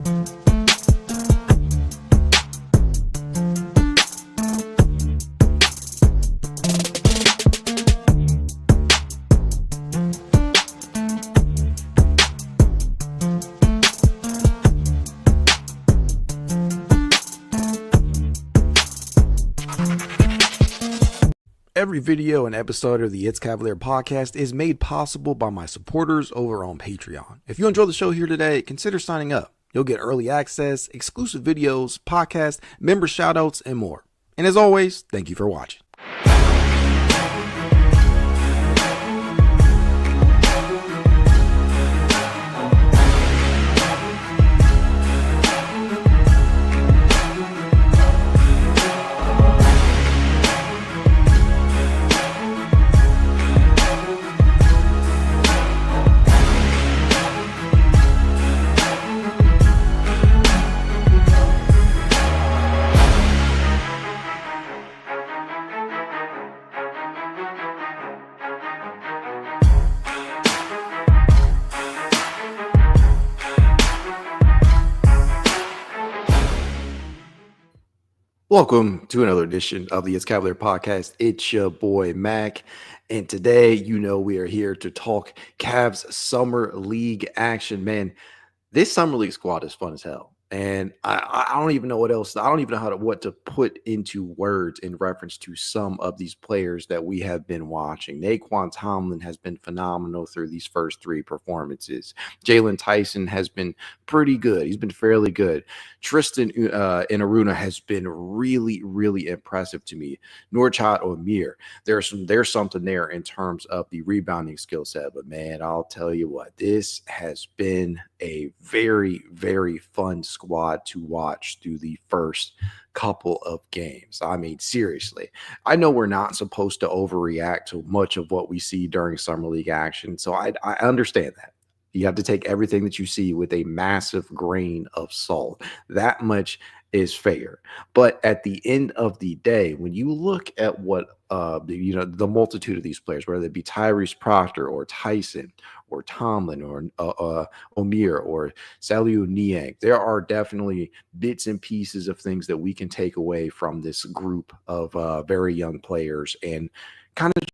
Every video and episode of the It's Cavalier podcast is made possible by my supporters over on Patreon. If you enjoy the show here today, consider signing up. You'll get early access, exclusive videos, podcasts, member shoutouts, and more. And as always, thank you for watching. Welcome to another edition of the It's Cavalier podcast. It's your boy Mac, and today, we are here to talk Cavs Summer League action. Man, this Summer League squad is fun as hell, and I don't even know what else. I don't even know what to put into words in reference to some of these players that we have been watching. Nae'Qwan Tomlin has been phenomenal through these first three performances. Jaylon Tyson has been pretty good. He's been fairly good. Tristan Enaruna has been really, really impressive to me. Norchad Omier, there's something there in terms of the rebounding skill set. But man, I'll tell you what, this has been a very, very fun squad to watch through the first couple of games. I mean, seriously, I know we're not supposed to overreact to much of what we see during Summer League action, so I understand that. You have to take everything that you see with a massive grain of salt. That much is fair. But at the end of the day, when you look at what the multitude of these players, whether it be Tyrese Proctor or Tyson or Tomlin or Omir or Saliu Niang, there are definitely bits and pieces of things that we can take away from this group of very young players and kind of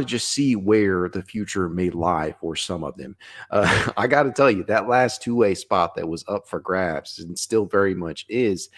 just see where the future may lie for some of them. I got to tell you, that last two-way spot that was up for grabs and still very much is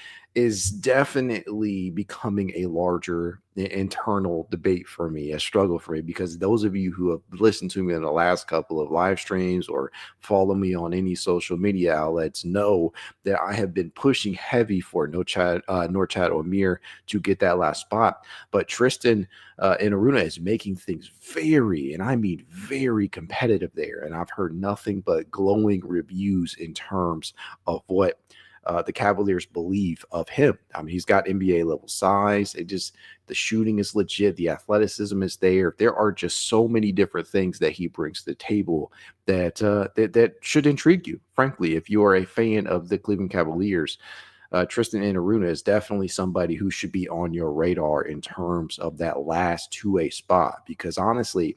definitely becoming a larger internal debate for me, a struggle for me, because those of you who have listened to me in the last couple of live streams or follow me on any social media outlets know that I have been pushing heavy for Norchad Omir to get that last spot. But Tristan Enaruna is making things very, and I mean very competitive there. And I've heard nothing but glowing reviews in terms of what the Cavaliers believe of him. I mean, he's got NBA level size. The shooting is legit. The athleticism is there. There are just so many different things that he brings to the table that should intrigue you. Frankly, if you are a fan of the Cleveland Cavaliers, Tristan Enaruna is definitely somebody who should be on your radar in terms of that last two-way spot. Because honestly,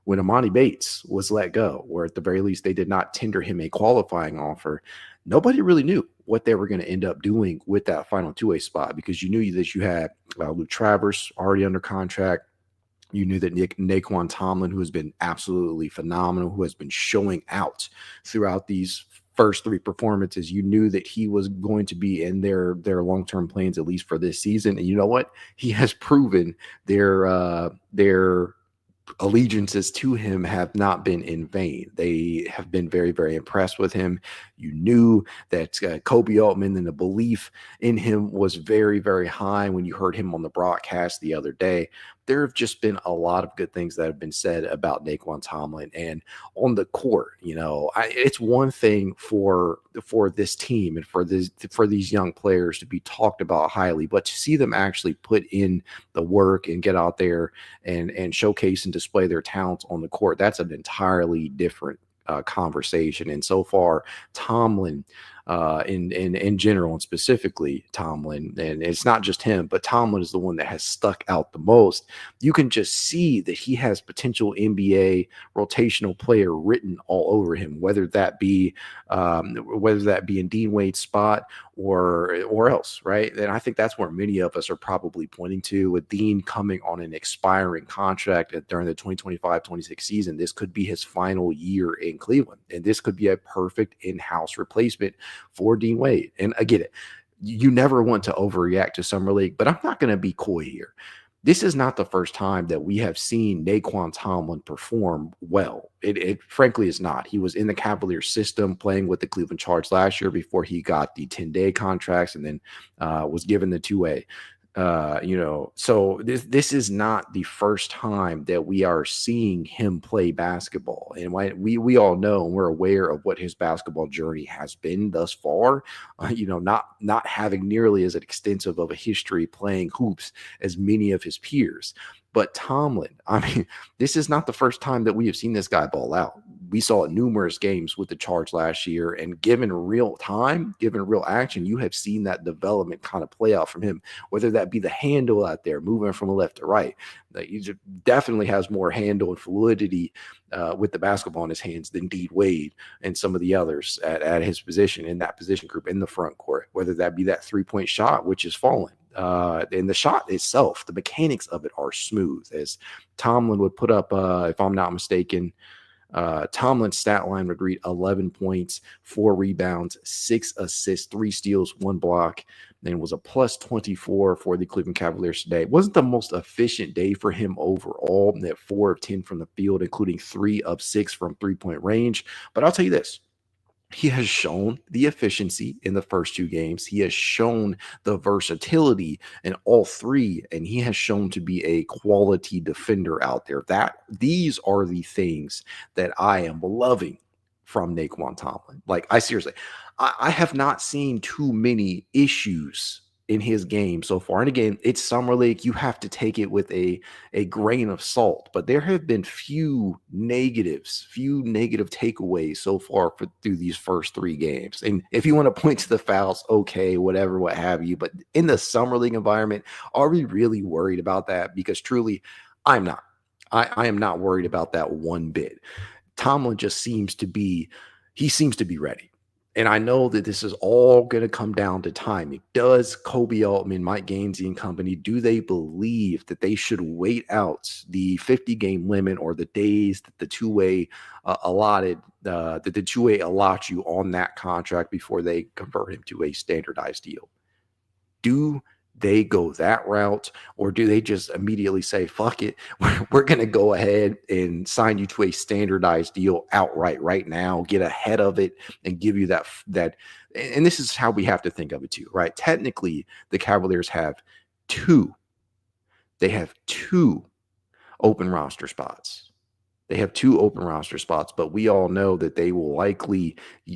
when Emoni Bates was let go, or at the very least they did not tender him a qualifying offer, nobody really knew what they were going to end up doing with that final two-way spot, because you knew that you had Luke Travers already under contract. You knew that Naquan Tomlin, who has been absolutely phenomenal, who has been showing out throughout these first three performances, you knew that he was going to be in their long-term plans, at least for this season. And you know what? He has proven their allegiances to him have not been in vain. They have been very, very impressed with him. You knew that Kobe Altman and the belief in him was very, very high when you heard him on the broadcast the other day. There have just been a lot of good things that have been said about Naquan Tomlin. And on the court, it's one thing for this team and for these young players to be talked about highly, but to see them actually put in the work and get out there and showcase and display their talents on the court, that's an entirely different conversation. And so far, Tomlin in general, and specifically Tomlin. And it's not just him, but Tomlin is the one that has stuck out the most. You can just see that he has potential NBA rotational player written all over him, whether that be in Dean Wade's spot or else, right? And I think that's where many of us are probably pointing to, with Dean coming on an expiring contract during the 2025-26 season. This could be his final year in Cleveland, and this could be a perfect in-house replacement for Dean Wade. And I get it. You never want to overreact to Summer League, but I'm not going to be coy here. This is not the first time that we have seen Nae'Qwan Tomlin perform well. It frankly is not. He was in the Cavaliers system playing with the Cleveland Charge last year before he got the 10-day contracts, and then was given the two-way. So this is not the first time that we are seeing him play basketball. And we all know, and we're aware of what his basketball journey has been thus far, not having nearly as extensive of a history playing hoops as many of his peers. But Tomlin, I mean, this is not the first time that we have seen this guy ball out. We saw numerous games with the Charge last year, and given real time, given real action, you have seen that development kind of play out from him, whether that be the handle out there, moving from left to right. He definitely has more handle and fluidity with the basketball in his hands than Dean Wade and some of the others at his position, in that position group in the front court, whether that be that three-point shot, which is falling. And the shot itself, the mechanics of it are smooth. As Tomlin would put up, if I'm not mistaken, Tomlin's stat line would read 11 points, 4 rebounds, 6 assists, 3 steals, 1 block. Then was a plus 24 for the Cleveland Cavaliers today. It wasn't the most efficient day for him overall, at 4 of 10 from the field, including 3 of 6 from three-point range. But I'll tell you this. He has shown the efficiency in the first 2 games. He has shown the versatility in all 3, and he has shown to be a quality defender out there. These are the things that I am loving from Naquan Tomlin. Like, I have not seen too many issues in his game so far. And again, it's Summer League. You have to take it with a grain of salt. But there have been few negative takeaways so far through these first 3 games. And if you want to point to the fouls, okay, whatever, what have you. But in the Summer League environment, are we really worried about that? Because truly, I'm not. I am not worried about that one bit. Tomlin just seems to be ready. And I know that this is all going to come down to timing. Does Kobe Altman, Mike Gainsey and company, do they believe that they should wait out the 50-game limit or the days that the two-way allots you on that contract before they convert him to a standardized deal? Do they go that route, or do they just immediately say, fuck it, we're going to go ahead and sign you to a standardized deal outright right now, get ahead of it, and give you that? And this is how we have to think of it too, right? Technically, the Cavaliers have 2 open roster spots. They have 2 open roster spots, but we all know that they will likely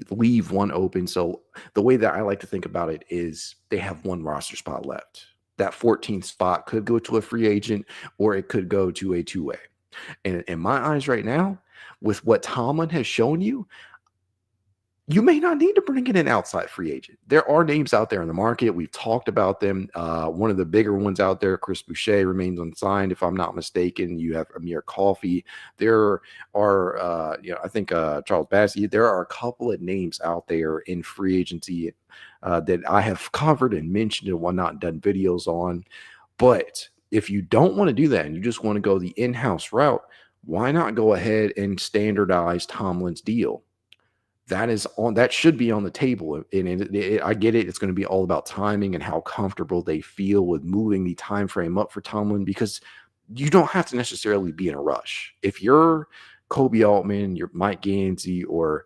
leave one open. So the way that I like to think about it is they have 1 roster spot left. That 14th spot could go to a free agent, or it could go to a two-way. And in my eyes right now, with what Tomlin has shown you, you may not need to bring in an outside free agent. There are names out there in the market. We've talked about them. One of the bigger ones out there, Chris Boucher, remains unsigned, if I'm not mistaken. You have Amir Coffey. There are, I think Charles Bassey. There are a couple of names out there in free agency that I have covered and mentioned and whatnot, done videos on. But if you don't want to do that and you just want to go the in-house route, why not go ahead and standardize Tomlin's deal? That should be on the table. And I get it. It's going to be all about timing and how comfortable they feel with moving the time frame up for Tomlin, because you don't have to necessarily be in a rush. If you're Kobe Altman, you're Mike Gainsey, or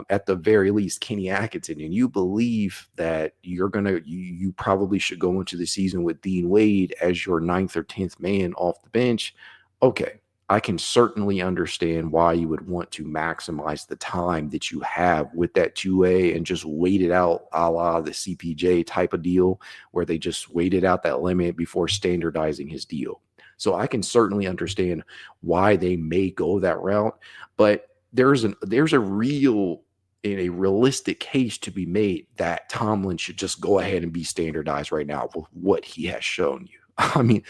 at the very least Kenny Atkinson, and you believe that you probably should go into the season with Dean Wade as your 9th or 10th man off the bench, okay, I can certainly understand why you would want to maximize the time that you have with that 2A and just wait it out, a la the CPJ type of deal, where they just waited out that limit before standardizing his deal. So I can certainly understand why they may go that route, but there's a real in a realistic case to be made that Tomlin should just go ahead and be standardized right now with what he has shown you. I mean,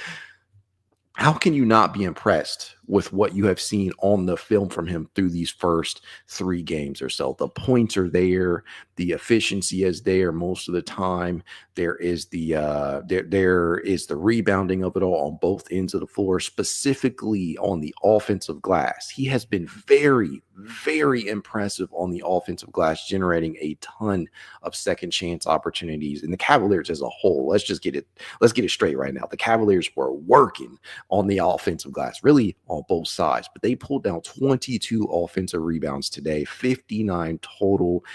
how can you not be impressed with what you have seen on the film from him through these first 3 games or so? The points are there, the efficiency is there most of the time. There is there is the rebounding of it all on both ends of the floor, specifically on the offensive glass. He has been very, very impressive on the offensive glass, generating a ton of second chance opportunities. And the Cavaliers as a whole, let's get it straight right now. The Cavaliers were working on the offensive glass, really on both sides, but they pulled down 22 offensive rebounds today, 59 total.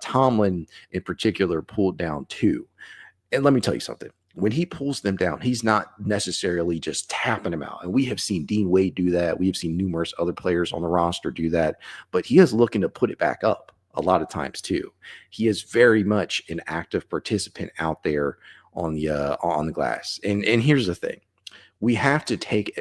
Tomlin in particular pulled down 2. And let me tell you something. When he pulls them down, he's not necessarily just tapping them out. And we have seen Dean Wade do that. We have seen numerous other players on the roster do that, but he is looking to put it back up a lot of times too. He is very much an active participant out there on the glass. And here's the thing. We have to take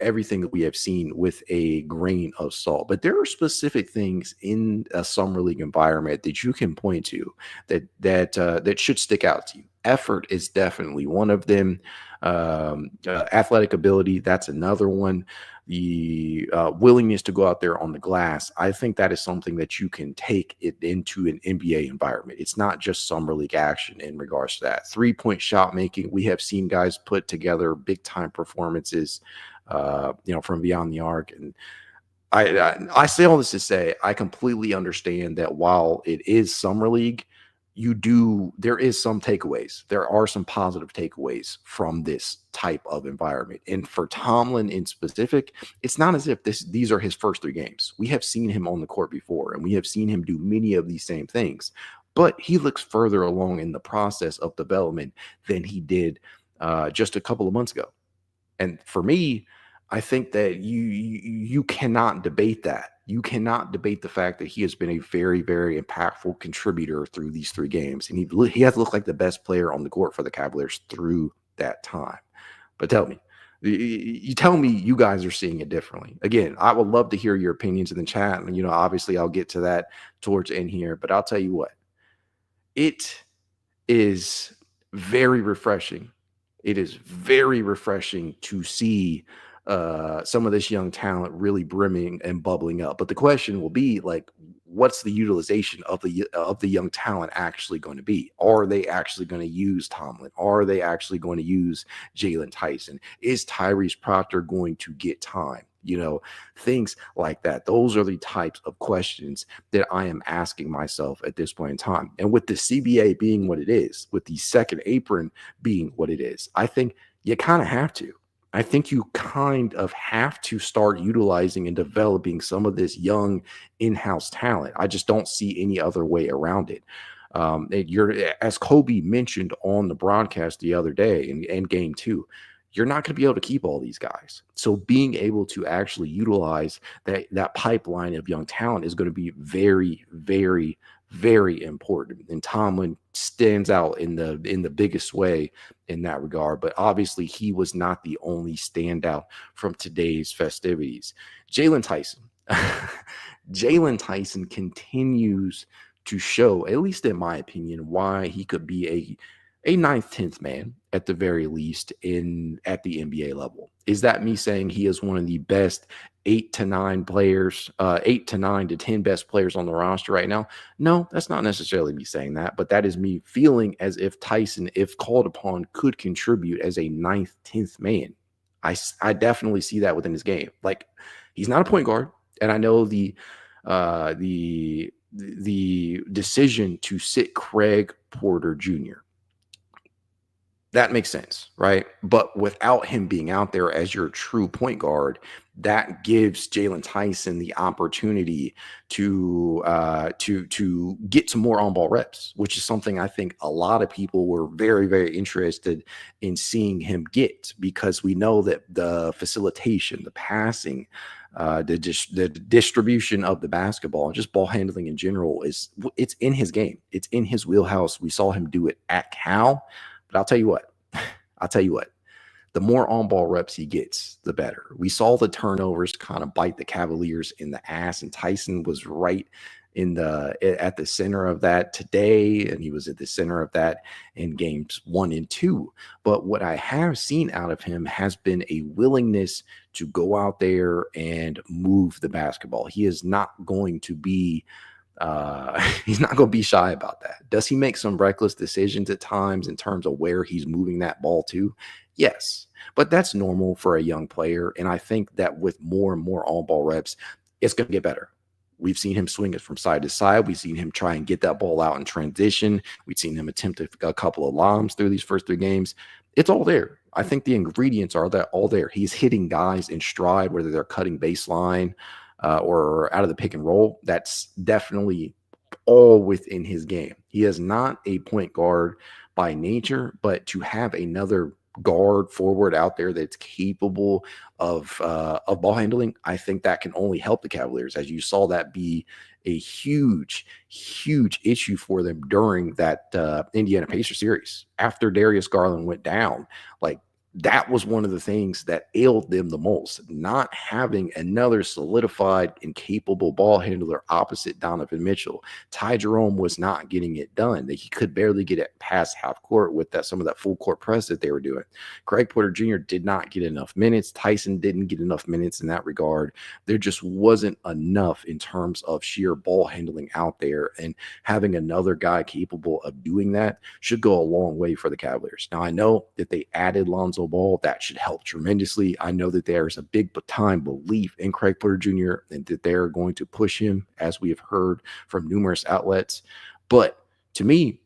everything that we have seen with a grain of salt. But there are specific things in a summer league environment that you can point to that should stick out to you. Effort is definitely one of them. Athletic ability, that's another one. The willingness to go out there on the glass, I think that is something that you can take it into an NBA environment. It's not just summer league action in regards to that. 3-point shot making, we have seen guys put together big time performances, from beyond the arc. And I say all this to say I completely understand that while it is summer league, there is some takeaways. There are some positive takeaways from this type of environment. And for Tomlin in specific, it's not as if these are his first 3 games. We have seen him on the court before, and we have seen him do many of these same things. But he looks further along in the process of development than he did just a couple of months ago. And for me, I think that you cannot debate that. You cannot debate the fact that he has been a very, very impactful contributor through these 3 games. And he has looked like the best player on the court for the Cavaliers through that time. But tell me, you tell me you guys are seeing it differently. Again, I would love to hear your opinions in the chat. And, obviously I'll get to that towards the end here. But I'll tell you what, it is very refreshing. It is very refreshing to see some of this young talent really brimming and bubbling up. But the question will be, like, what's the utilization of the young talent actually going to be? Are they actually going to use Tomlin? Are they actually going to use Jaylen Tyson? Is Tyrese Proctor going to get time? Things like that. Those are the types of questions that I am asking myself at this point in time. And with the CBA being what it is, with the second apron being what it is, I think you kind of have to. I think you kind of have to start utilizing and developing some of this young in-house talent. I just don't see any other way around it. As Kobe mentioned on the broadcast the other day in game 2, you're not going to be able to keep all these guys. So being able to actually utilize that pipeline of young talent is going to be very, very, very important. And Tomlin stands out in the biggest way in that regard. But obviously he was not the only standout from today's festivities. Jaylen Tyson. Jaylen Tyson continues to show, at least in my opinion, why he could be a 9th, 10th man at the very least at the NBA level. Is that me saying he is one of the best 8 to 9 players, 8 to 9 to 10 best players on the roster right now? No, that's not necessarily me saying that, but that is me feeling as if Tyson, if called upon, could contribute as a 9th, 10th man. I definitely see that within his game. Like, he's not a point guard, and I know the decision to sit Craig Porter Jr., that makes sense, right? But without him being out there as your true point guard, that gives Jaylen Tyson the opportunity to get some more on-ball reps, which is something I think a lot of people were very, very interested in seeing him get, because we know that the facilitation, the passing, the distribution of the basketball and just ball handling in general it's in his game. It's in his wheelhouse. We saw him do it at Cal. But I'll tell you what, the more on-ball reps he gets, the better. We saw the turnovers kind of bite the Cavaliers in the ass, and Tyson was right at the center of that today, and he was at the center of that in games 1 and 2. But what I have seen out of him has been a willingness to go out there and move the basketball. He is not going to be he's not going to be shy about that. Does he make some reckless decisions at times in terms of where he's moving that ball to? Yes, but that's normal for a young player. And I think that with more and more on-ball reps, it's going to get better. We've seen him swing it from side to side. We've seen him try and get that ball out in transition. We've seen him attempt a couple of lobs through these first 3 games. It's all there. I think the ingredients are all there. He's hitting guys in stride, whether they're cutting baseline or out of the pick and roll. That's definitely all within his game. He is not a point guard by nature, but to have another guard forward out there that's capable of ball handling, I think that can only help the Cavaliers, as you saw that be a huge issue for them during that Indiana Pacers series. After Darius Garland went down, like, that was one of the things that ailed them the most, not having another solidified and capable ball handler opposite Donovan Mitchell. Ty Jerome was not getting it done. He could barely get it past half court with some of that full court press that they were doing. Craig Porter Jr. did not get enough minutes. Tyson didn't get enough minutes in that regard. There just wasn't enough in terms of sheer ball handling out there, and having another guy capable of doing that should go a long way for the Cavaliers. Now, I know that they added Lonzo Ball. That should help tremendously. I know that there's a big time belief in Craig Porter Jr. and that they're going to push him, as we have heard from numerous outlets. But to me,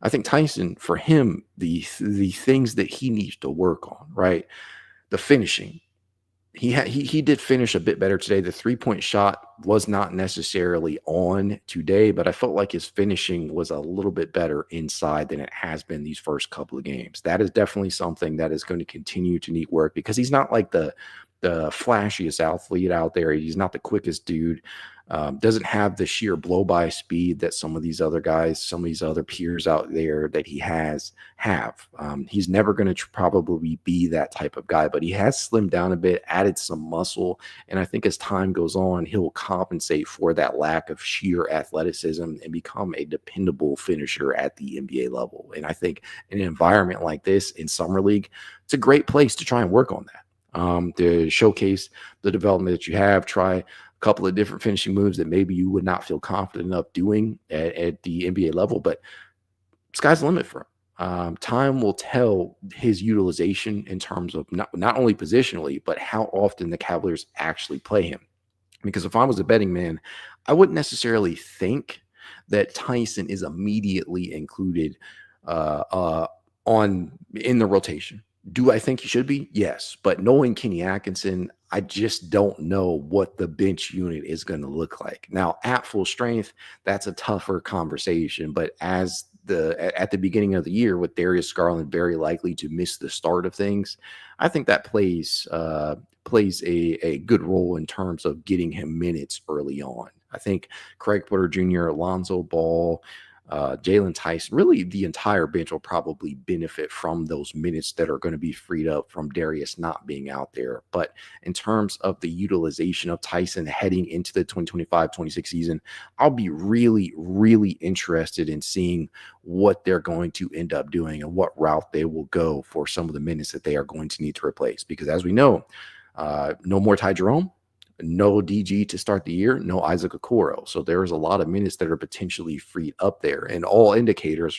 I think Tyson, for him, the things that he needs to work on, right? The finishing. He did finish a bit better today. The 3-point shot was not necessarily on today, but I felt like his finishing was a little bit better inside than it has been these first couple of games. That is definitely something that is going to continue to need work, because he's not like the flashiest athlete out there. He's not the quickest dude. Doesn't have the sheer blow-by speed that some of these other guys, some of these other peers out there that he have. He's never going to probably be that type of guy, but he has slimmed down a bit, added some muscle, and I think as time goes on, he'll compensate for that lack of sheer athleticism and become a dependable finisher at the NBA level. And I think in an environment like this in Summer League, it's a great place to try and work on that, to showcase the development that you have, try couple of different finishing moves that maybe you would not feel confident enough doing at the NBA level, but sky's the limit for him. Time will tell his utilization in terms of not only positionally, but how often the Cavaliers actually play him. Because if I was a betting man, I wouldn't necessarily think that Tyson is immediately included in the rotation. Do I think he should be? Yes. But knowing Kenny Atkinson, I just don't know what the bench unit is going to look like. Now, at full strength, that's a tougher conversation. But at the beginning of the year, with Darius Garland very likely to miss the start of things, I think that plays a good role in terms of getting him minutes early on. I think Craig Porter Jr., Alonzo Ball, Jaylen Tyson, really the entire bench will probably benefit from those minutes that are going to be freed up from Darius not being out there. But in terms of the utilization of Tyson heading into the 2025-26 season, I'll be really, really interested in seeing what they're going to end up doing and what route they will go for some of the minutes that they are going to need to replace. Because as we know, no more Ty Jerome, no DG to start the year, no Isaac Okoro. So there's a lot of minutes that are potentially freed up there. And all indicators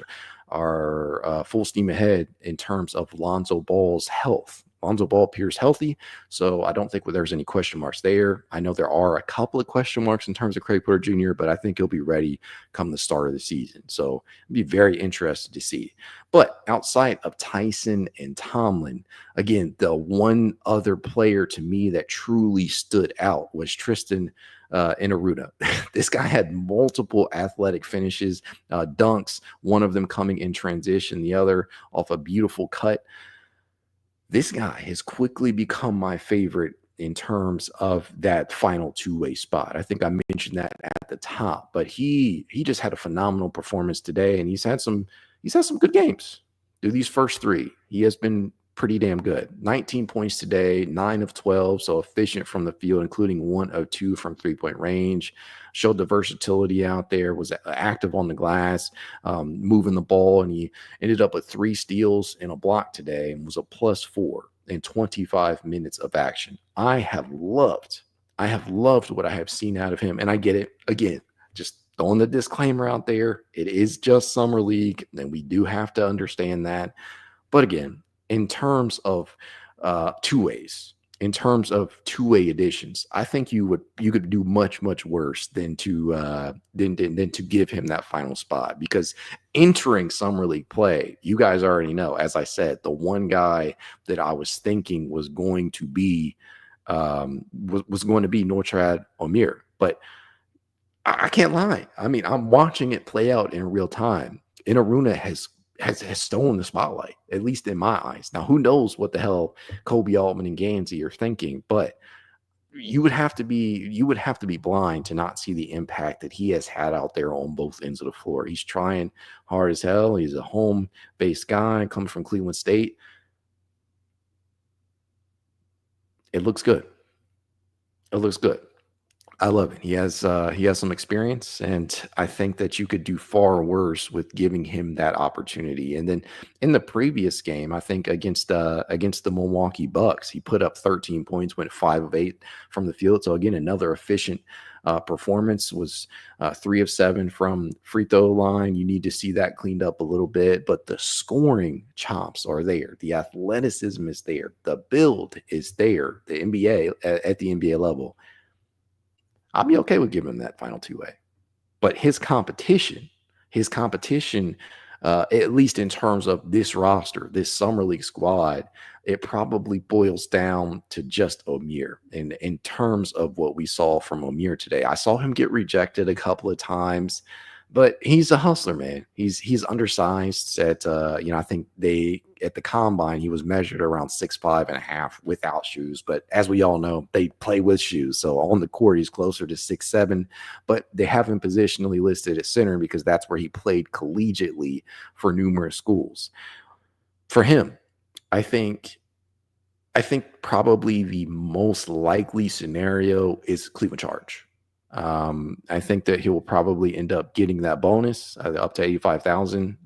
are full steam ahead in terms of Lonzo Ball's health. Lonzo Ball appears healthy, so I don't think there's any question marks there. I know there are a couple of question marks in terms of Craig Porter Jr., but I think he'll be ready come the start of the season. So I'd be very interested to see. But outside of Tyson and Tomlin, again, the one other player to me that truly stood out was Tristan Enaruna. This guy had multiple athletic finishes, dunks, one of them coming in transition, the other off a beautiful cut. This guy has quickly become my favorite in terms of that final two-way spot. I think I mentioned that at the top, but he just had a phenomenal performance today, and he's had some good games through these first 3. He has been pretty damn good. 19 points today, 9 of 12, so efficient from the field, including 1 of 2 from three-point range. Showed the versatility out there, was active on the glass, moving the ball, and he ended up with 3 steals and a block today and was a +4 in 25 minutes of action. I have loved what I have seen out of him, and I get it. Again, just throwing the disclaimer out there, it is just summer league, and we do have to understand that. But again, in terms of two-way additions, I think you could do much worse than to give him that final spot, because entering summer league play, you guys already know, as I said, the one guy that I was thinking was going to be Norchad Omier, but I can't lie. I mean, I'm watching it play out in real time. Enaruna has stolen the spotlight, at least in my eyes. Now, who knows what the hell Kobe Altman and Gansey are thinking, but you would have to be blind to not see the impact that he has had out there on both ends of the floor. He's trying hard as hell. He's a home-based guy, comes from Cleveland State. It looks good. It looks good. I love it. He has some experience, and I think that you could do far worse with giving him that opportunity. And then in the previous game, I think against the Milwaukee Bucks, he put up 13 points, went 5 of 8 from the field. So again, another efficient performance. Was 3 of 7 from free throw line. You need to see that cleaned up a little bit, but the scoring chops are there. The athleticism is there. The build is there. The NBA at the NBA level, I'll be okay with giving him that final two-way. But his competition, at least in terms of this roster, this summer league squad, it probably boils down to just Omier. In terms of what we saw from Omier today, I saw him get rejected a couple of times, but he's a hustler, man. He's undersized. I think at the combine he was measured around 6'5.5" without shoes. But as we all know, they play with shoes. So on the court he's closer to 6'7", but they have him positionally listed at center because that's where he played collegiately for numerous schools. For him, I think probably the most likely scenario is Cleveland Charge. I think that he will probably end up getting that bonus up to 85,000.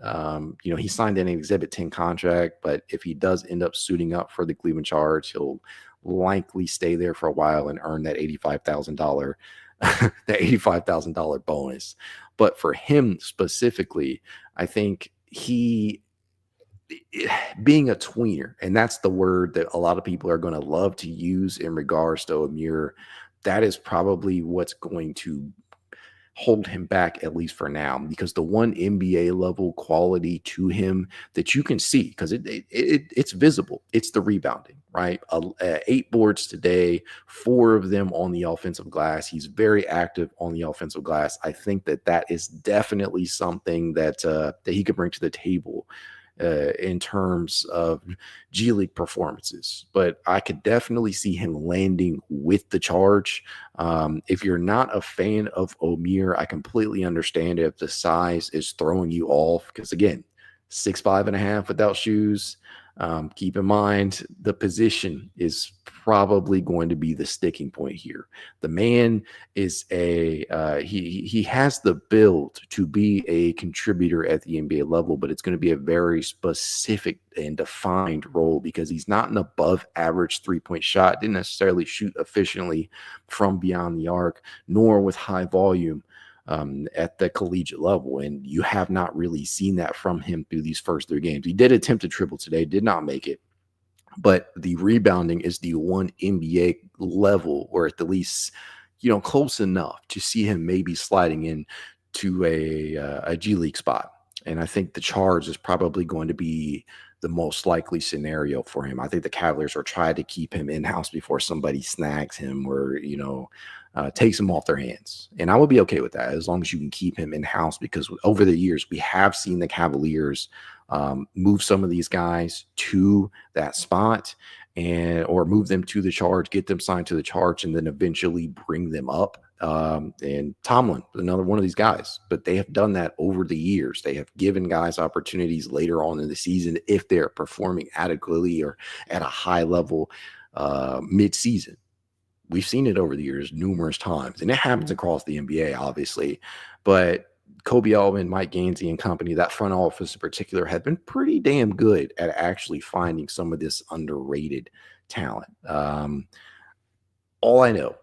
He signed an Exhibit 10 contract, but if he does end up suiting up for the Cleveland Charge, he'll likely stay there for a while and earn that $85,000 that $85,000 bonus. But for him specifically, I think being a tweener, and that's the word that a lot of people are going to love to use in regards to Omier, that is probably what's going to hold him back, at least for now, because the one NBA level quality to him that you can see, because it's visible, it's the rebounding, right? 8 boards today, 4 of them on the offensive glass. He's very active on the offensive glass. I think that is definitely something that he could bring to the table in terms of G League performances, but I could definitely see him landing with the Charge. If you're not a fan of Omier, I completely understand if the size is throwing you off, because again, 6'5.5" without shoes. Keep in mind the position is probably going to be the sticking point here. The man is he has the build to be a contributor at the NBA level, but it's going to be a very specific and defined role because he's not an above average 3-point shot, didn't necessarily shoot efficiently from beyond the arc, nor with high volume at the collegiate level. And you have not really seen that from him through these first 3 games. He did attempt a triple today, did not make it. But the rebounding is the one NBA level, or at the least, close enough to see him maybe sliding in to a G League spot. And I think the Charge is probably going to be the most likely scenario for him. I think the Cavaliers are trying to keep him in-house before somebody snags him or, takes him off their hands. And I would be okay with that as long as you can keep him in-house, because over the years, we have seen the Cavaliers move some of these guys to that spot. or move them to the charge, get them signed to the charge, and then eventually bring them up. And Tomlin, another one of these guys, but they have done that over the years. They have given guys opportunities later on in the season if they're performing adequately or at a high level mid-season. We've seen it over the years numerous times, and it happens across the NBA, obviously. But Kobe Altman, Mike Gansey, and company, that front office in particular, have been pretty damn good at actually finding some of this underrated talent. All I know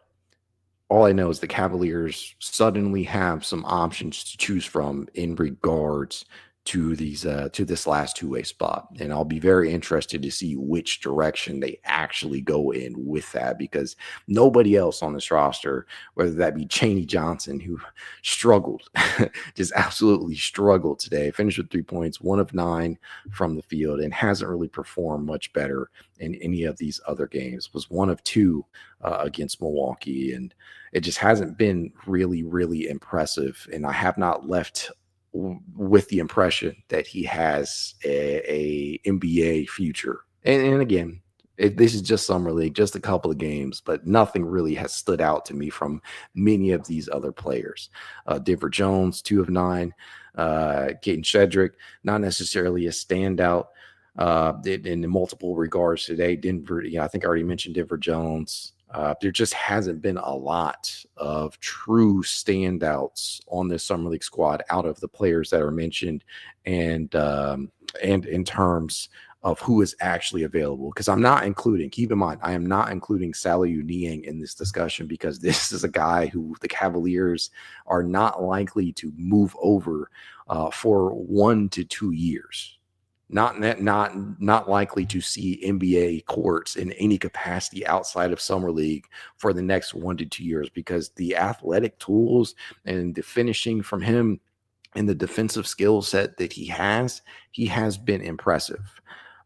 is the Cavaliers suddenly have some options to choose from in regards to these to this last two-way spot, and I'll be very interested to see which direction they actually go in with that, because nobody else on this roster, whether that be Chaney Johnson, who struggled, just absolutely struggled today, finished with 3 points, 1 of 9 from the field, and hasn't really performed much better in any of these other games, was 1 of 2 against Milwaukee, and it just hasn't been really, really impressive, and I have not left with the impression that he has a NBA future. And again, this is just Summer League, just a couple of games, but nothing really has stood out to me from many of these other players. Denver Jones, 2 of 9. Keaton Shedrick, not necessarily a standout in multiple regards today. Denver, I think I already mentioned Denver Jones. There just hasn't been a lot of true standouts on this Summer League squad out of the players that are mentioned, and in terms of who is actually available. Because I'm not including, keep in mind, I am not including Saliu Niang in this discussion, because this is a guy who the Cavaliers are not likely to move over for 1 to 2 years. Not likely to see NBA courts in any capacity outside of Summer League for the next 1 to 2 years, because the athletic tools and the finishing from him and the defensive skill set that he has been impressive.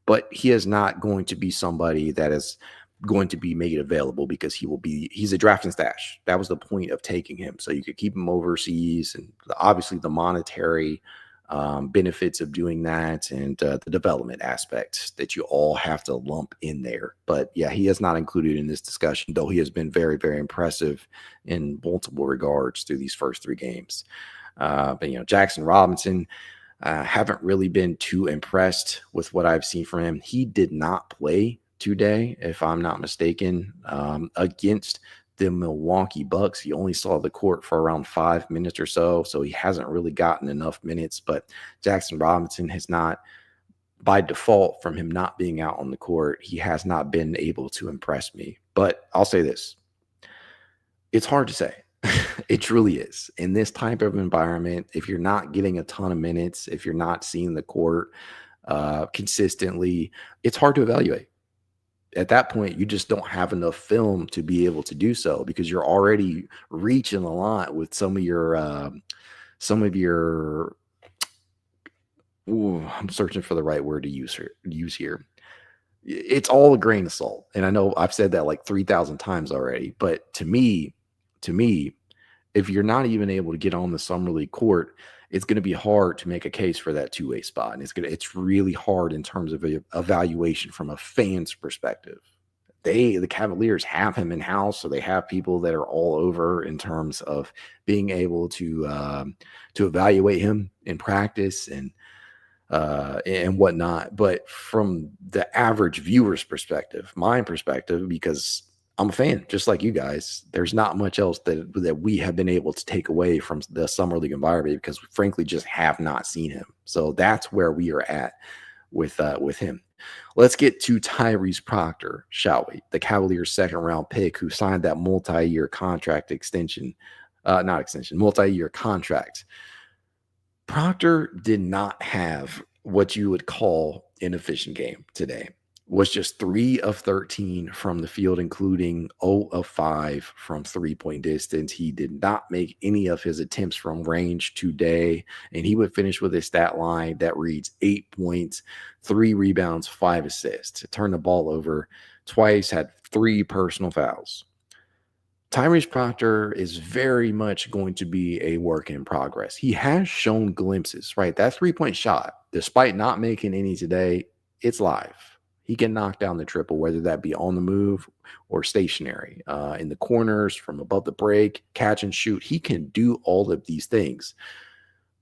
But he is not going to be somebody that is going to be made available, because he's a draft and stash. That was the point of taking him, so you could keep him overseas, and obviously the monetary benefits of doing that, and the development aspect that you all have to lump in there. But yeah, he is not included in this discussion, though he has been very, very impressive in multiple regards through these first 3 games. But Jackson Robinson, haven't really been too impressed with what I've seen from him. He did not play today, if I'm not mistaken, against the Milwaukee Bucks. He only saw the court for around 5 minutes or so he hasn't really gotten enough minutes. But Jackson Robinson has not, by default, from him not being out on the court, he has not been able to impress me. But I'll say this, it's hard to say. It truly is. In this type of environment, if you're not getting a ton of minutes, if you're not seeing the court consistently, it's hard to evaluate. At that point, you just don't have enough film to be able to do so, because you're already reaching a lot with some of your I'm searching for the right word to use here. It's all a grain of salt. And I know I've said that like 3,000 times already, but to me, if you're not even able to get on the Summer League court, it's going to be hard to make a case for that two-way spot. And it's really hard in terms of evaluation from a fan's perspective. The Cavaliers have him in house, so they have people that are all over in terms of being able to evaluate him in practice and whatnot. But from the average viewer's perspective, my perspective, because I'm a fan, just like you guys, there's not much else that we have been able to take away from the Summer League environment, because we frankly just have not seen him. So that's where we are at with him. Let's get to Tyrese Proctor, shall we? The Cavaliers' second-round pick, who signed that multi-year contract multi-year contract. Proctor did not have what you would call an efficient game today. Was just 3 of 13 from the field, including 0 of 5 from three-point distance. He did not make any of his attempts from range today, and he would finish with a stat line that reads 8 points, 3 rebounds, 5 assists. Turned the ball over twice, had 3 personal fouls. Tyrese Proctor is very much going to be a work in progress. He has shown glimpses, right? That 3-point shot, despite not making any today, it's live. He can knock down the triple, whether that be on the move or stationary, in the corners, from above the break, catch and shoot. He can do all of these things,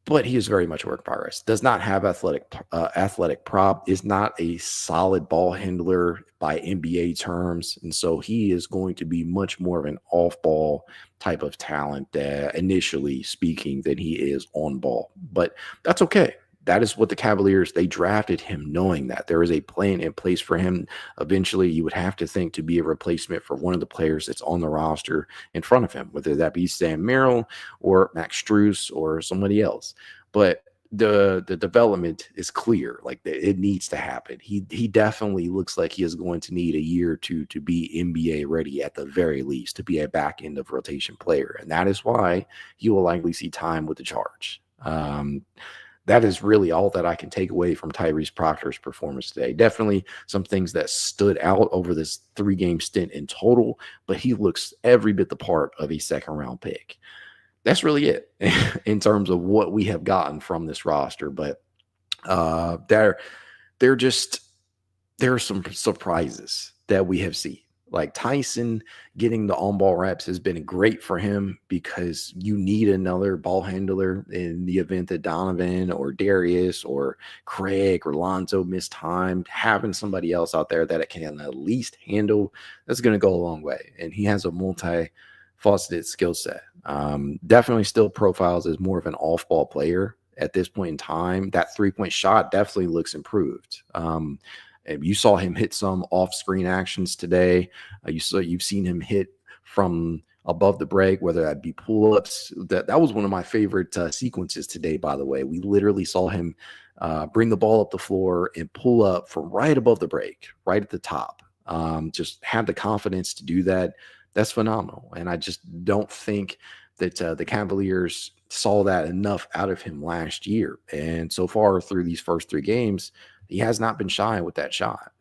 but he is very much a work in progress. Does not have athletic prop, is not a solid ball handler by NBA terms, and so he is going to be much more of an off-ball type of talent, initially speaking, than he is on ball. But that's okay. That is what the Cavaliers, they drafted him knowing that there is a plan in place for him. Eventually, you would have to think to be a replacement for one of the players that's on the roster in front of him, whether that be Sam Merrill or Max Strus or somebody else. But the development is clear. Like, it needs to happen. He definitely looks like he is going to need a year or two to be NBA ready at the very least, to be a back end of rotation player. And that is why he will likely see time with the Charge. That is really all that I can take away from Tyrese Proctor's performance today. Definitely some things that stood out over this 3-game stint in total, but he looks every bit the part of a second-round pick. That's really it in terms of what we have gotten from this roster. But there are some surprises that we have seen. Like Tyson getting the on-ball reps has been great for him, because you need another ball handler in the event that Donovan or Darius or Craig or Lonzo miss time. Having somebody else out there that it can at least handle, that's going to go a long way. And he has a multi-faceted skill set. Definitely still profiles as more of an off-ball player at this point in time. That three-point shot definitely looks improved. You saw him hit some off-screen actions today. You've seen him hit from above the break, whether that be pull-ups. That was one of my favorite sequences today, by the way. We literally saw him bring the ball up the floor and pull up from right above the break, right at the top. Just had the confidence to do that. That's phenomenal. And I just don't think that the Cavaliers saw that enough out of him last year. And so far through these first 3 games, he has not been shy with that shot.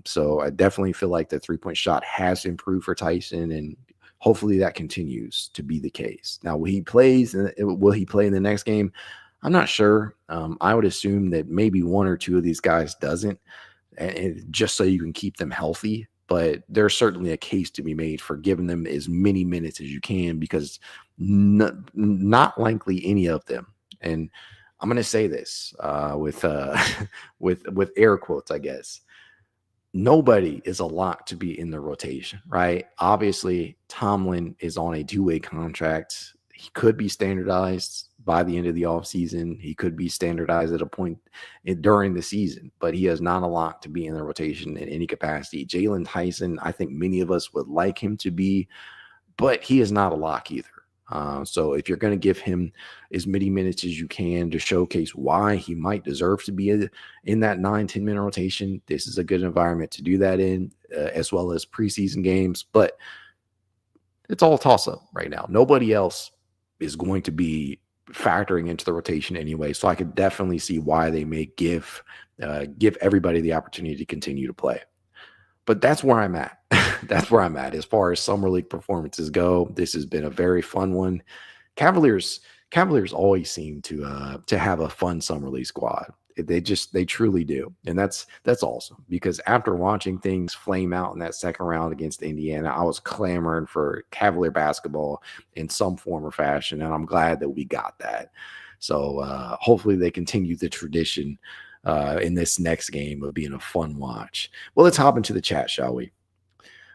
So I definitely feel like the three-point shot has improved for Tyson, and hopefully that continues to be the case. Now, will he play in the next game? I'm not sure. I would assume that maybe 1 or 2 of these guys doesn't, and just so you can keep them healthy. But there's certainly a case to be made for giving them as many minutes as you can, because not likely any of them. And I'm going to say this with air quotes, I guess. Nobody is a lock to be in the rotation, right? Obviously, Tomlin is on a 2-way contract. He could be standardized by the end of the offseason. He could be standardized at a point during the season, but he is not a lock to be in the rotation in any capacity. Jaylen Tyson, I think many of us would like him to be, but he is not a lock either. So if you're going to give him as many minutes as you can to showcase why he might deserve to be in that 9-10 minute rotation, this is a good environment to do that in, as well as preseason games. But it's all a toss-up right now. Nobody else is going to be factoring into the rotation anyway, so I could definitely see why they may give everybody the opportunity to continue to play. But that's where I'm at. That's where I'm at as far as Summer League performances go. This has been a very fun one. Cavaliers always seem to have a fun Summer League squad. They truly do. And that's awesome, because after watching things flame out in that second round against Indiana, I was clamoring for Cavalier basketball in some form or fashion, and I'm glad that we got that. So hopefully they continue the tradition in this next game of being a fun watch. Well, let's hop into the chat, shall we?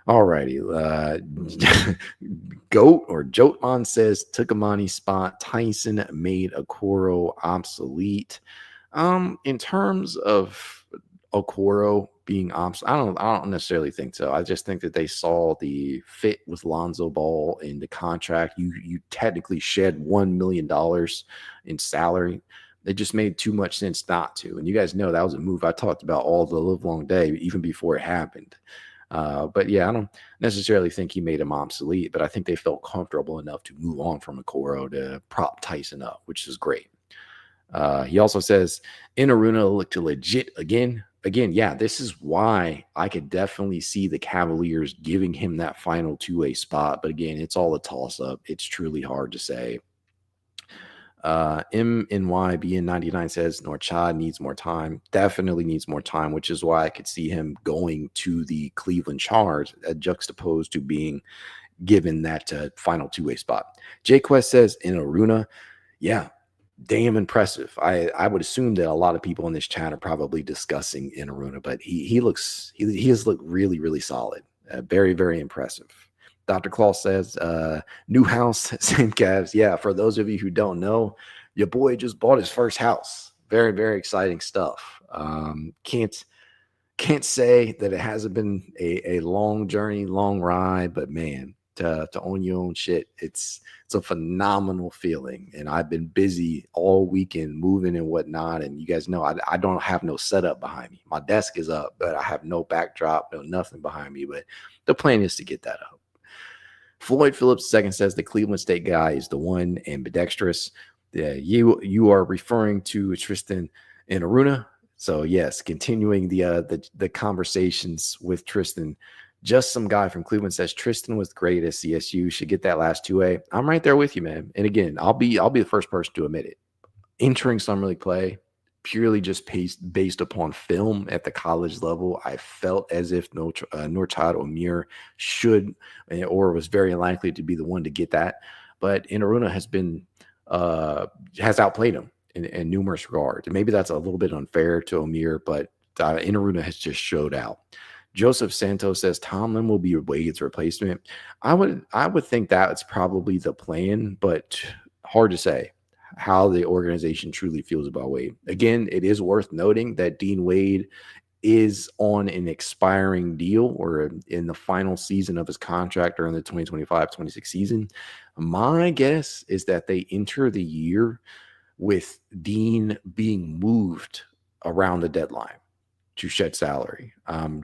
All righty. Goat or Jotman says took Emoni's spot. Tyson made Okoro obsolete. In terms of Okoro being obsolete, I don't necessarily think so. I just think that they saw the fit with Lonzo Ball in the contract. You technically shed $1 million in salary. It just made too much sense not to. And you guys know that was a move I talked about all the live long day, even before it happened. But yeah, I don't necessarily think he made him obsolete, but I think they felt comfortable enough to move on from Okoro to prop Tyson up, which is great. He also says Enaruna looked legit again. Yeah, this is why I could definitely see the Cavaliers giving him that final 2-way spot. But again, it's all a toss-up. It's truly hard to say. MNYBN99 says Norchad needs more time. Definitely needs more time, which is why I could see him going to the Cleveland Charge, juxtaposed to being given that final two-way spot. J Quest says Enaruna, yeah, damn impressive. I would assume that a lot of people in this chat are probably discussing Enaruna, but he has looked really, really solid. Very, very impressive. Dr. Claus says, new house, same Cavs. Yeah, for those of you who don't know, your boy just bought his first house. Very, very exciting stuff. Can't say that it hasn't been a long journey, long ride, but man, to own your own shit, it's a phenomenal feeling. And I've been busy all weekend moving and whatnot. And you guys know I don't have no setup behind me. My desk is up, but I have no backdrop, no nothing behind me. But the plan is to get that up. Floyd Phillips II says the Cleveland State guy is the one, ambidextrous. You are referring to Tristan Enaruna. So yes, continuing the conversations with Tristan. Just some guy from Cleveland says Tristan was great at CSU. Should get that last 2A. I'm right there with you, man. And again, I'll be the first person to admit it. Entering summer league play, purely just based upon film at the college level, I felt as if Norchad Omier should or was very likely to be the one to get that. But Enaruna has outplayed him in numerous regards. And maybe that's a little bit unfair to Omier, but Enaruna has just showed out. Joseph Santos says Tomlin will be Wade's replacement. I would think that's probably the plan, but hard to say how the organization truly feels about Wade. Again, it is worth noting that Dean Wade is on an expiring deal or in the final season of his contract during the 2025-26 season. My guess is that they enter the year with Dean being moved around the deadline to shed salary.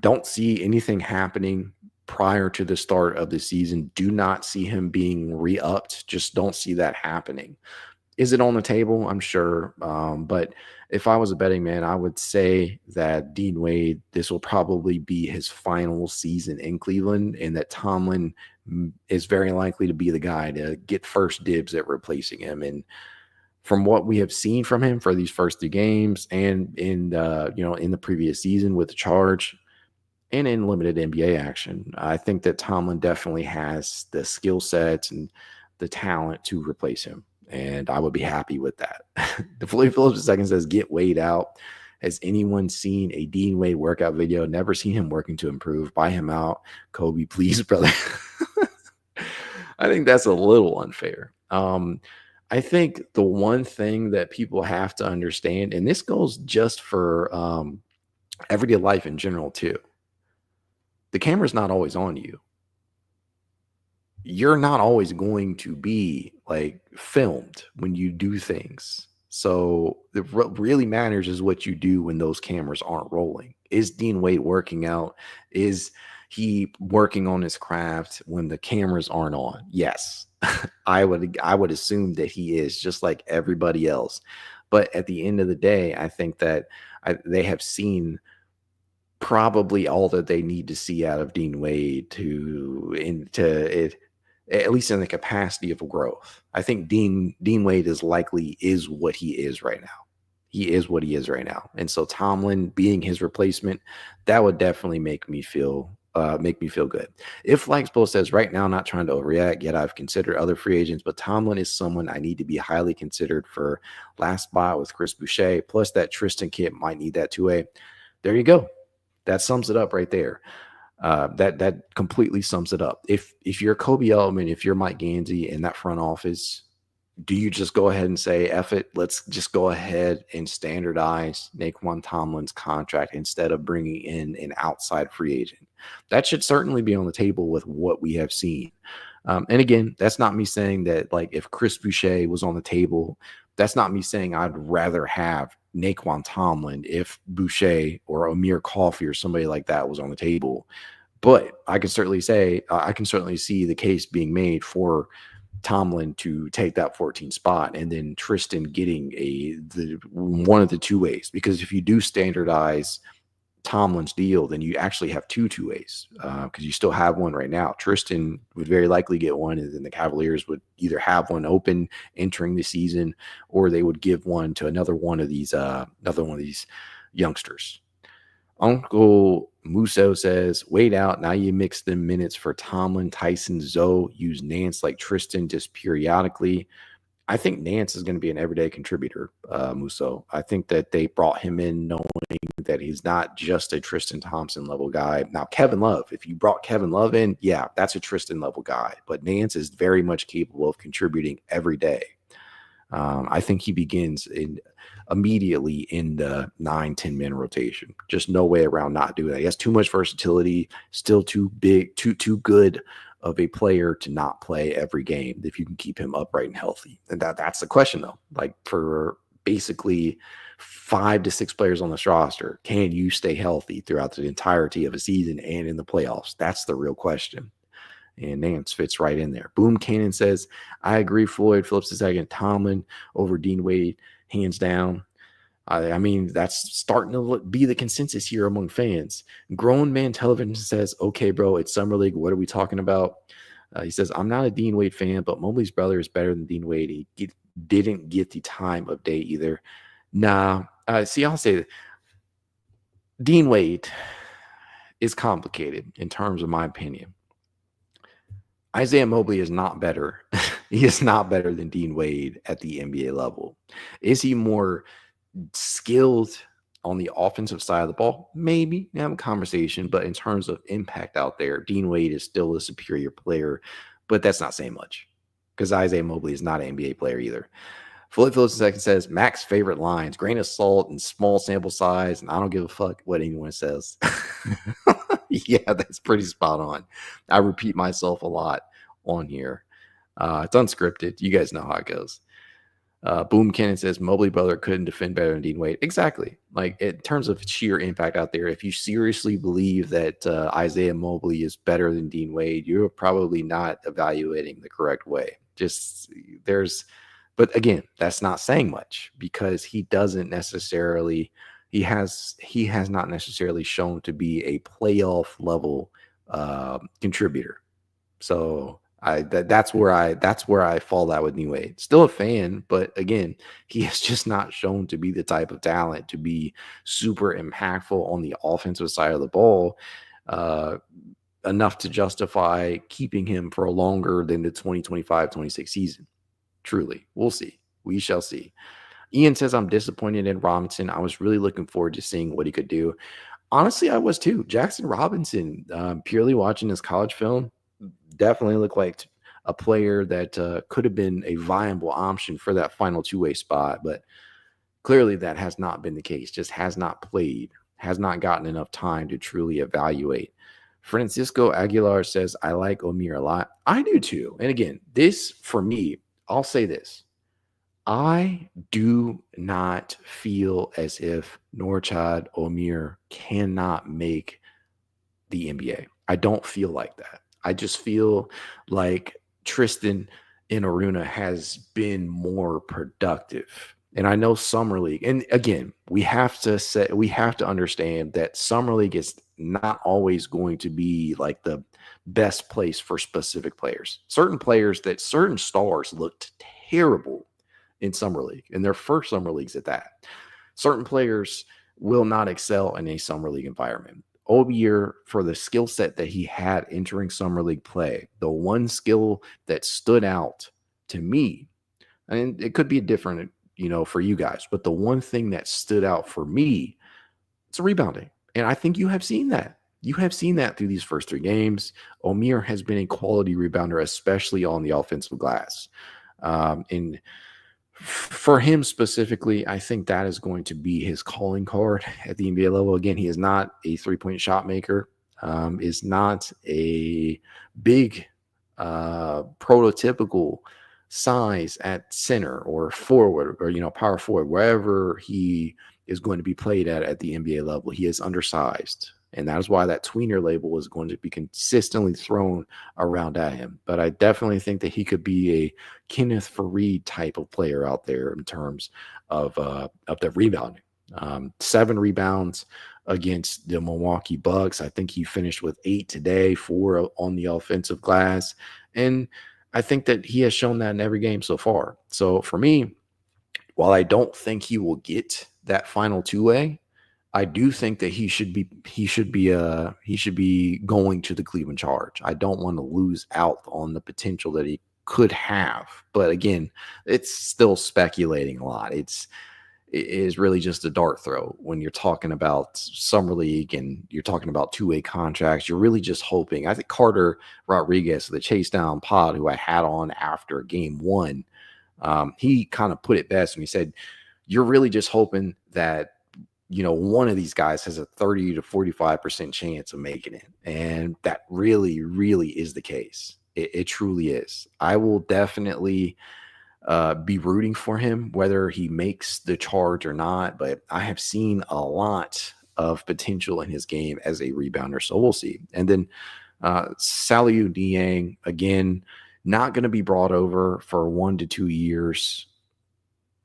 Don't see anything happening prior to the start of the season. Do not see him being re-upped. Just don't see that happening. Is it on the table? I'm sure. But if I was a betting man, I would say that Dean Wade, this will probably be his final season in Cleveland, and that Tomlin is very likely to be the guy to get first dibs at replacing him. And from what we have seen from him for these first 3 games and in the previous season with the Charge and in limited NBA action, I think that Tomlin definitely has the skill sets and the talent to replace him. And I would be happy with that. The Floyd Phillips II says, get Wade out. Has anyone seen a Dean Wade workout video? Never seen him working to improve. Buy him out. Kobe, please, brother. I think that's a little unfair. I think the one thing that people have to understand, and this goes just for everyday life in general too, the camera's not always on you. You're not always going to be like filmed when you do things. So what really matters is what you do when those cameras aren't rolling. Is Dean Wade working out? Is he working on his craft when the cameras aren't on? Yes. I would assume that he is, just like everybody else. But at the end of the day, I think that they have seen probably all that they need to see out of Dean Wade at least in the capacity of growth. I think Dean Wade is what he is right now. He is what he is right now. And so Tomlin being his replacement, that would definitely make me feel good. If Flagspole says right now, not trying to overreact, yet I've considered other free agents, but Tomlin is someone I need to be highly considered for last spot with Chris Boucher, plus that Tristan kid might need that 2A. There you go. That sums it up right there. That completely sums it up. If you're Kobe Elman, if you're Mike Gansey in that front office, do you just go ahead and say, F it, let's just go ahead and standardize Naquan Tomlin's contract instead of bringing in an outside free agent? That should certainly be on the table with what we have seen. And again, that's not me saying that, like, if Chris Boucher was on the table, that's not me saying I'd rather have Naquan Tomlin if Boucher or Amir Coffey or somebody like that was on the table. But I can certainly say, I can certainly see the case being made for Tomlin to take that 14 spot and then Tristan getting one of the 2 ways. Because if you do standardize Tomlin's deal, then you actually have two ways because you still have one right now. Tristan would very likely get one, and then the Cavaliers would either have one open entering the season, or they would give one to another one of these youngsters. Uncle Musso says, wait out. Now you mix the minutes for Tomlin, Tyson, Zoe. Use Nance like Tristan just periodically. I think Nance is going to be an everyday contributor, Musso. I think that they brought him in knowing that he's not just a Tristan Thompson level guy. Now, Kevin Love, if you brought Kevin Love in, yeah, that's a Tristan level guy. But Nance is very much capable of contributing every day. I think he begins immediately in the 9-10 man rotation. Just no way around not doing that. He has too much versatility, still too big, too good of a player to not play every game if you can keep him upright and healthy. And that's the question, though. Like, for basically 5 to 6 players on this roster, can you stay healthy throughout the entirety of a season and in the playoffs? That's the real question. And Nance fits right in there. Boom Cannon says, I agree, Floyd Phillips II, Tomlin over Dean Wade, hands down. I mean, that's starting to be the consensus here among fans. Grown Man Television says, okay, bro, it's Summer League. What are we talking about? He says, I'm not a Dean Wade fan, but Mobley's brother is better than Dean Wade. He didn't get the time of day either. Nah, see, I'll say that Dean Wade is complicated in terms of my opinion. Isaiah Mobley is not better. He is not better than Dean Wade at the NBA level. Is he more skilled on the offensive side of the ball? Maybe. Have a conversation. But in terms of impact out there, Dean Wade is still a superior player. But that's not saying much because Isaiah Mobley is not an NBA player either. Floyd Phillips II says, Mac's favorite lines, grain of salt and small sample size, and I don't give a fuck what anyone says. Yeah, that's pretty spot on. I repeat myself a lot on here. It's unscripted. You guys know how it goes. Boom Cannon says, Mobley brother couldn't defend better than Dean Wade. Exactly. Like, in terms of sheer impact out there, if you seriously believe that Isaiah Mobley is better than Dean Wade, you're probably not evaluating the correct way. But again, that's not saying much because he doesn't necessarily – he has not necessarily shown to be a playoff level contributor. So that's where I fall out with Dean Wade. Still a fan, but again, he has just not shown to be the type of talent to be super impactful on the offensive side of the ball enough to justify keeping him for longer than the 2025-26 season. Truly, we'll see. We shall see. Ian says, I'm disappointed in Robinson. I was really looking forward to seeing what he could do. Honestly, I was too. Jackson Robinson, purely watching his college film, definitely looked like a player that could have been a viable option for that final two-way spot. But clearly that has not been the case. Just has not played, has not gotten enough time to truly evaluate. Francisco Aguilar says, I like Omier a lot. I do too. And again, this, for me, I'll say this. I do not feel as if Norchad Omier cannot make the NBA. I don't feel like that. I just feel like Tristan Enaruna has been more productive. And I know Summer League, and again, we have to understand that Summer League is not always going to be like the best place for specific players. Certain stars looked terrible in Summer League, in their first Summer Leagues at that. Certain players will not excel in a Summer League environment. Omier, for the skill set that he had entering Summer League play, the one skill that stood out to me, and it could be different, for you guys, but the one thing that stood out for me, it's rebounding. And I think you have seen that. You have seen that through these first 3 games. Omier has been a quality rebounder, especially on the offensive glass. And for him specifically, I think that is going to be his calling card at the NBA level. Again, he is not a three-point shot maker, is not a big prototypical size at center or forward or, power forward, wherever he is going to be played at the NBA level. He is undersized. And that is why that tweener label is going to be consistently thrown around at him. But I definitely think that he could be a Kenneth Faried type of player out there in terms of the rebounding. 7 rebounds against the Milwaukee Bucks. I think he finished with 8 today, 4 on the offensive glass. And I think that he has shown that in every game so far. So for me, while I don't think he will get that final two-way, I do think that he should be going to the Cleveland Charge. I don't want to lose out on the potential that he could have. But again, it's still speculating a lot. It is really just a dart throw when you're talking about summer league and you're talking about two-way contracts. You're really just hoping. I think Carter Rodriguez, the Chasedown pod, who I had on after game one, he kind of put it best when he said, you're really just hoping that, one of these guys has a 30 to 45% chance of making it. And that really, really is the case. It truly is. I will definitely be rooting for him, whether he makes the charge or not. But I have seen a lot of potential in his game as a rebounder. So we'll see. And then Saliu Niang, again, not going to be brought over for 1 to 2 years.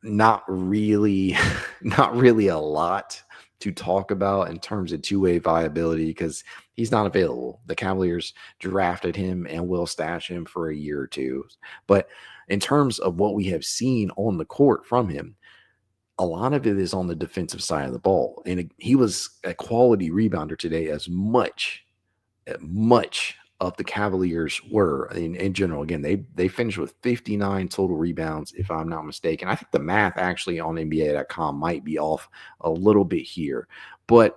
Not really a lot to talk about in terms of two-way viability because he's not available. The Cavaliers drafted him and will stash him for a year or two. But in terms of what we have seen on the court from him, a lot of it is on the defensive side of the ball. And he was a quality rebounder today as much of the Cavaliers were in general. Again, they finished with 59 total rebounds, if I'm not mistaken. I think the math actually on NBA.com might be off a little bit here, but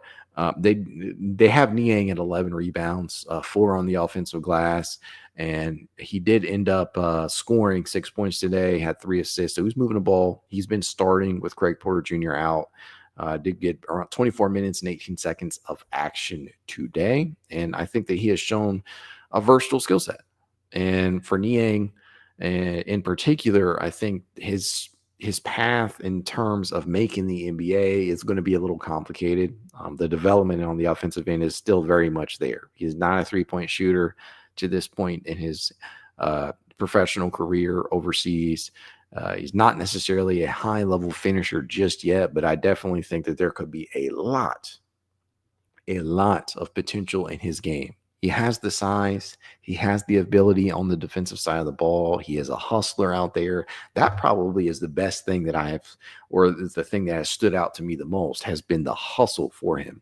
they have Niang at 11 rebounds, 4 on the offensive glass, and he did end up scoring 6 points today, had 3 assists. So he's moving the ball. He's been starting with Craig Porter Jr. out. Did get around 24 minutes and 18 seconds of action today. And I think that he has shown a versatile skill set. And for Niang in particular, I think his path in terms of making the NBA is going to be a little complicated. The development on the offensive end is still very much there. He's not a three-point shooter to this point in his professional career overseas. He's not necessarily a high-level finisher just yet, but I definitely think that there could be a lot of potential in his game. He has the size. He has the ability on the defensive side of the ball. He is a hustler out there. That probably is the best thing that I have, or the thing that has stood out to me the most, has been the hustle for him.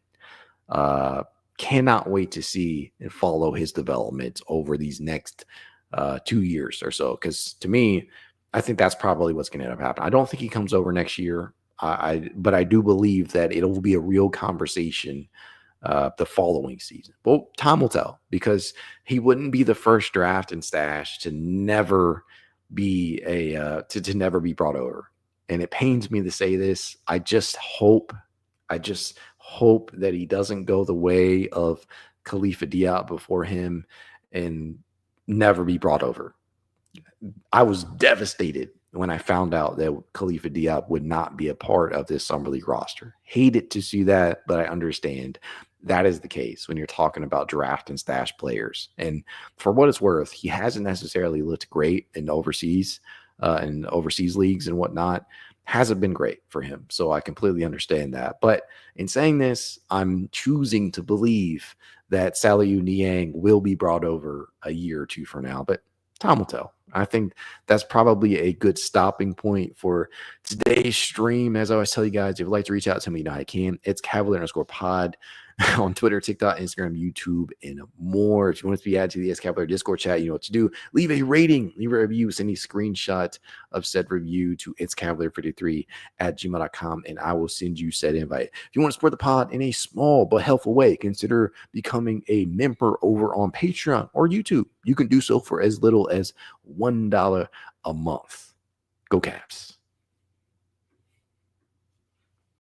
Cannot wait to see and follow his development over these next 2 years or so, because to me, I think that's probably what's going to end up happening. I don't think he comes over next year, but I do believe that it'll be a real conversation the following season. Well, time will tell, because he wouldn't be the first draft and stash to never be to never be brought over. And it pains me to say this. I just hope that he doesn't go the way of Khalifa Diop before him and never be brought over. I was devastated when I found out that Khalifa Diop would not be a part of this Summer League roster. Hated to see that, but I understand that is the case when you're talking about draft and stash players. And for what it's worth, he hasn't necessarily looked great in overseas leagues and whatnot. Hasn't been great for him. So I completely understand that. But in saying this, I'm choosing to believe that Saliu Niang will be brought over a year or two from now. But time will tell. I think that's probably a good stopping point for today's stream. As I always tell you guys, if you'd like to reach out to me, you know I can. It's Cavalier_pod on Twitter, TikTok, Instagram, YouTube, and more. If you want to be added to the Cavalier Discord chat, you know what to do. Leave a rating, leave a review, send a screenshot of said review to itscavalier53@gmail.com, and I will send you said invite. If you want to support the pod in a small but helpful way, consider becoming a member over on Patreon or YouTube. You can do so for as little as $1 a month. Go Cavs.